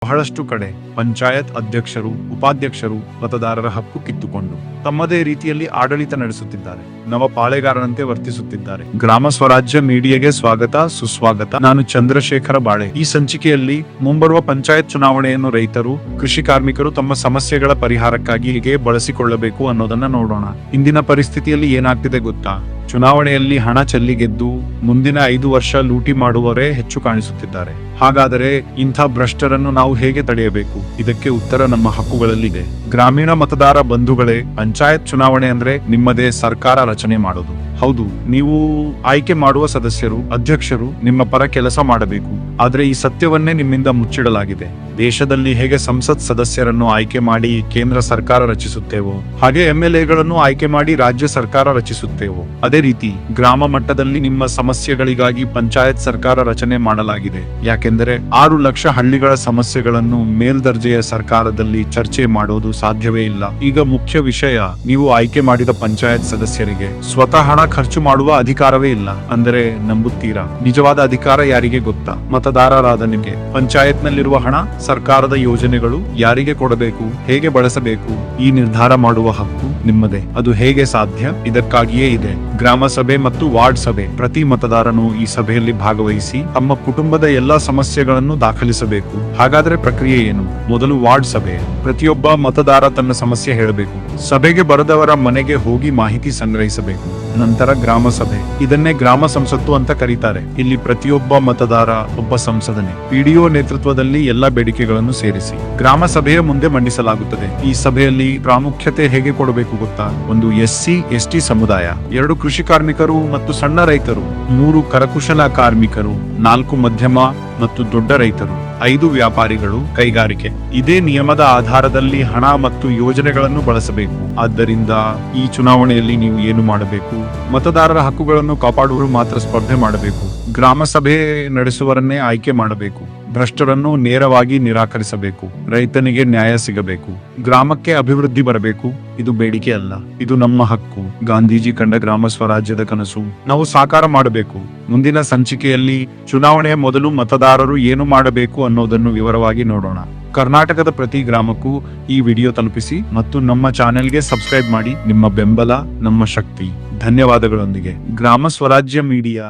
ಬಹಳಷ್ಟು ಕಡೆ ಪಂಚಾಯತ್ ಅಧ್ಯಕ್ಷರು ಉಪಾಧ್ಯಕ್ಷರು ಮತದಾರರ ಹಕ್ಕು ಕಿತ್ತುಕೊಂಡು ತಮ್ಮದೇ ರೀತಿಯಲ್ಲಿ ಆಡಳಿತ ನಡೆಸುತ್ತಿದ್ದಾರೆ. ನವ ಪಾಳೆಗಾರನಂತೆ ವರ್ತಿಸುತ್ತಿದ್ದಾರೆ. ಗ್ರಾಮ ಸ್ವರಾಜ್ಯ ಮೀಡಿಯಾಗೆ ಸ್ವಾಗತ ಸುಸ್ವಾಗತ. ನಾನು ಚಂದ್ರಶೇಖರ ಬಾಳೆ. ಈ ಸಂಚಿಕೆಯಲ್ಲಿ ಮುಂಬರುವ ಪಂಚಾಯತ್ ಚುನಾವಣೆಯನ್ನು ರೈತರು ಕೃಷಿ ಕಾರ್ಮಿಕರು ತಮ್ಮ ಸಮಸ್ಯೆಗಳ ಪರಿಹಾರಕ್ಕಾಗಿ ಹೇಗೆ ಬಳಸಿಕೊಳ್ಳಬೇಕು ಅನ್ನೋದನ್ನ ನೋಡೋಣ. ಇಂದಿನ ಪರಿಸ್ಥಿತಿಯಲ್ಲಿ ಏನಾಗ್ತಿದೆ ಗೊತ್ತಾ? ಚುನಾವಣೆಯಲ್ಲಿ ಹಣ ಚೆಲ್ಲಿ ಗೆದ್ದು ಮುಂದಿನ 5 ವರ್ಷ ಲೂಟಿ ಮಾಡುವವರೇ ಹೆಚ್ಚು ಕಾಣಿಸುತ್ತಿದ್ದಾರೆ. ಹಾಗಾದರೆ ಇಂಥ ಭ್ರಷ್ಟರನ್ನು ನಾವು ಹೇಗೆ ತಡೆಯಬೇಕು? ಇದಕ್ಕೆ ಉತ್ತರ ನಮ್ಮ ಹಕ್ಕುಗಳಲ್ಲಿದೆ. ಗ್ರಾಮೀಣ ಮತದಾರ ಬಂಧುಗಳೇ, ಪಂಚಾಯತ್ ಚುನಾವಣೆ ಅಂದ್ರೆ ನಿಮ್ಮದೇ ಸರ್ಕಾರ ರಚನೆ ಮಾಡೋದು. ಹೌದು, ನೀವು ಆಯ್ಕೆ ಮಾಡುವ ಸದಸ್ಯರು ಅಧ್ಯಕ್ಷರು ನಿಮ್ಮ ಪರ ಕೆಲಸ ಮಾಡಬೇಕು. ಆದ್ರೆ ಈ ಸತ್ಯವನ್ನೇ ನಿಮ್ಮಿಂದ ಮುಚ್ಚಿಡಲಾಗಿದೆ. ದೇಶದಲ್ಲಿ ಹೇಗೆ ಸಂಸತ್ ಸದಸ್ಯರನ್ನು ಆಯ್ಕೆ ಮಾಡಿ ಕೇಂದ್ರ ಸರ್ಕಾರ ರಚಿಸುತ್ತೇವೋ ಹಾಗೆ MLAಗಳನ್ನು ಆಯ್ಕೆ ಮಾಡಿ ರಾಜ್ಯ ಸರ್ಕಾರ ರಚಿಸುತ್ತೇವೋ ಅದೇ ರೀತಿ ಗ್ರಾಮ ಮಟ್ಟದಲ್ಲಿ ನಿಮ್ಮ ಸಮಸ್ಯೆಗಳಿಗಾಗಿ ಪಂಚಾಯತ್ ಸರ್ಕಾರ ರಚನೆ ಮಾಡಲಾಗಿದೆ. ಯಾಕೆಂದರೆ 6 ಲಕ್ಷ ಹಳ್ಳಿಗಳ ಸಮಸ್ಯೆಗಳನ್ನು ಮೇಲ್ದರ್ಜೆಯ ಸರ್ಕಾರದಲ್ಲಿ ಚರ್ಚೆ ಮಾಡೋದು ಸಾಧ್ಯವೇ ಇಲ್ಲ. ಈಗ ಮುಖ್ಯ ವಿಷಯ, ನೀವು ಆಯ್ಕೆ ಮಾಡಿದ ಪಂಚಾಯತ್ ಸದಸ್ಯರಿಗೆ ಸ್ವತಃ ಹಣ ಖರ್ಚು ಮಾಡುವ ಅಧಿಕಾರವೇ ಇಲ್ಲ. ಅಂದರೆ ನಂಬುತ್ತೀರಾ? ನಿಜವಾದ ಅಧಿಕಾರ ಯಾರಿಗೆ ಗೊತ್ತಾ? ಮತದಾರರಾದ ನಿಮಗೆ. ಪಂಚಾಯತ್ ನಲ್ಲಿರುವ ಹಣ, ಸರ್ಕಾರದ ಯೋಜನೆಗಳು ಯಾರಿಗೆ ಕೊಡಬೇಕು, ಹೇಗೆ ಬಳಸಬೇಕು, ಈ ನಿರ್ಧಾರ ಮಾಡುವ ಹಕ್ಕು ನಿಮ್ಮದೇ. ಅದು ಹೇಗೆ ಸಾಧ್ಯ? ಇದಕ್ಕಾಗಿಯೇ ಇದೆ ಗ್ರಾಮ ಸಭೆ ಮತ್ತು ವಾರ್ಡ್ ಸಭೆ. ಪ್ರತಿ ಮತದಾರನು ಈ ಸಭೆಯಲ್ಲಿ ಭಾಗವಹಿಸಿ ತಮ್ಮ ಕುಟುಂಬದ ಎಲ್ಲಾ ಸಮಸ್ಯೆಗಳನ್ನು ದಾಖಲಿಸಬೇಕು. ಹಾಗಾದ್ರೆ ಪ್ರಕ್ರಿಯೆ ಏನು? ಮೊದಲು ವಾರ್ಡ್ ಸಭೆ. ಪ್ರತಿಯೊಬ್ಬ ಮತದಾರ ತನ್ನ ಸಮಸ್ಯೆ ಹೇಳಬೇಕು. ಸಭೆಗೆ ಬರದವರ ಮನೆಗೆ ಹೋಗಿ ಮಾಹಿತಿ ಸಂಗ್ರಹಿಸಬೇಕು. ನಂತರ ಗ್ರಾಮ ಸಭೆ. ಇದನ್ನೇ ಗ್ರಾಮ ಸಂಸತ್ತು ಅಂತ ಕರೀತಾರೆ. ಇಲ್ಲಿ ಪ್ರತಿಯೊಬ್ಬ ಮತದಾರ ಒಬ್ಬ ಸಂಸದನೆ. PDO ನೇತೃತ್ವದಲ್ಲಿ ಎಲ್ಲಾ ಬೇಡಿಕೆಗಳನ್ನು ಸೇರಿಸಿ ಗ್ರಾಮ ಸಭೆಯ ಮುಂದೆ ಮಂಡಿಸಲಾಗುತ್ತದೆ. ಈ ಸಭೆಯಲ್ಲಿ ಪ್ರಾಮುಖ್ಯತೆ ಹೇಗೆ ಕೊಡಬೇಕು ಗೊತ್ತಾ? 1 SC ST ಸಮುದಾಯ, 2 ಕೃಷಿ ಕಾರ್ಮಿಕರು ಮತ್ತು ಸಣ್ಣ ರೈತರು, 3 ಕರಕುಶಲ ಕಾರ್ಮಿಕರು, 4 ಮಧ್ಯಮ ಮತ್ತು ದೊಡ್ಡ ರೈತರು, 5 ವ್ಯಾಪಾರಿಗಳು, ಕೈಗಾರಿಕೆ. ಇದೇ ನಿಯಮದ ಆಧಾರದಲ್ಲಿ ಹಣ ಮತ್ತು ಯೋಜನೆಗಳನ್ನು ಬಳಸಬೇಕು. ಆದ್ದರಿಂದ ಈ ಚುನಾವಣೆಯಲ್ಲಿ ನೀವು ಏನು ಮಾಡಬೇಕು? ಮತದಾರರ ಹಕ್ಕುಗಳನ್ನು ಕಾಪಾಡುವವರು ಮಾತ್ರ ಸ್ಪರ್ಧೆ ಮಾಡಬೇಕು. ಗ್ರಾಮ ಸಭೆ ನಡೆಸುವವರನ್ನೇ ಆಯ್ಕೆ ಮಾಡಬೇಕು. ಭ್ರಷ್ಟರನ್ನು ನೇರವಾಗಿ ನಿರಾಕರಿಸಬೇಕು. ರೈತನಿಗೆ ನ್ಯಾಯ ಸಿಗಬೇಕು. ಗ್ರಾಮಕ್ಕೆ ಅಭಿವೃದ್ಧಿ ಬರಬೇಕು. ಇದು ಬೇಡಿಕೆ ಅಲ್ಲ, ಇದು ನಮ್ಮ ಹಕ್ಕು. ಗಾಂಧೀಜಿ ಕಂಡ ಗ್ರಾಮ ಸ್ವರಾಜ್ಯದ ಕನಸು ನಾವು ಸಾಕಾರ ಮಾಡಬೇಕು. ಮುಂದಿನ ಸಂಚಿಕೆಯಲ್ಲಿ ಚುನಾವಣೆಯ ಮೊದಲು ಮತದಾರರು ಏನು ಮಾಡಬೇಕು ಅನ್ನೋದನ್ನು ವಿವರವಾಗಿ ನೋಡೋಣ. ಕರ್ನಾಟಕದ ಪ್ರತಿ ಗ್ರಾಮಕ್ಕೂ ಈ ವಿಡಿಯೋ ತಲುಪಿಸಿ ಮತ್ತು ನಮ್ಮ ಚಾನೆಲ್ಗೆ ಸಬ್ಸ್ಕ್ರೈಬ್ ಮಾಡಿ. ನಿಮ್ಮ ಬೆಂಬಲ ನಮ್ಮ ಶಕ್ತಿ. ಧನ್ಯವಾದಗಳೊಂದಿಗೆ ಗ್ರಾಮ ಸ್ವರಾಜ್ಯ ಮೀಡಿಯಾ.